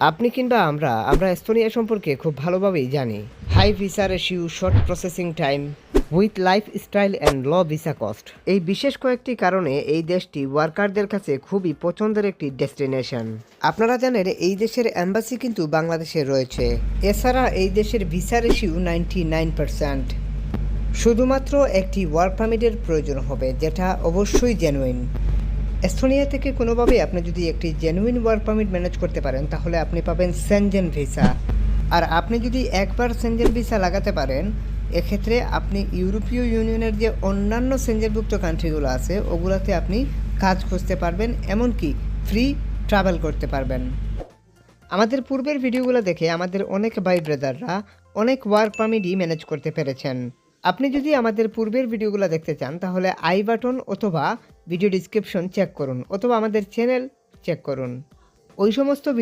আপনি কিংবা আমরা এস্তোনিয়া সম্পর্কে খুব ভালোভাবেই জানি। High visa ratio, short processing time, with lifestyle and low visa cost. এই বিশেষ কয়েকটি কারণে এই দেশটি ওয়ার্কারদের কাছে খুবই পছন্দের একটি ডেস্টিনেশন। আপনারা জানেন এই দেশের অ্যাম্বাসি কিন্তু বাংলাদেশে রয়েছে। এছাড়া এই দেশের ভিসা রেশিও 99%। শুধুমাত্র একটি ওয়ার্ক পারমিটের প্রয়োজন হবে, যেটা অবশ্যই জেনুইন। এস্তোনিয়া থেকে কোনোভাবেই আপনি যদি একটি জেনুইন ওয়ার্ক পারমিট ম্যানেজ করতে পারেন তাহলে আপনি পাবেন সেনজেন ভিসা। আর আপনি যদি একবার সেনজেন ভিসা লাগাতে পারেন, এক্ষেত্রে আপনি ইউরোপীয় ইউনিয়নের যে অন্যান্য সেনজেনভুক্ত কান্ট্রিগুলো আছে ওগুলোতে আপনি কাজ খুঁজতে পারবেন, এমনকি ফ্রি ট্রাভেল করতে পারবেন। আমাদের পূর্বের ভিডিওগুলো দেখে আমাদের অনেক ভাই ব্রাদাররা অনেক ওয়ার্ক পারমিটই ম্যানেজ করতে পেরেছেন। আপনি যদি আমাদের পূর্বের ভিডিওগুলো দেখতে চান তাহলে আই বাটন অথবা ভিডিও ডিসক্রিপশন চেক করুন, অথবা আমাদের চ্যানেল চেক করুন। ওই সমস্ত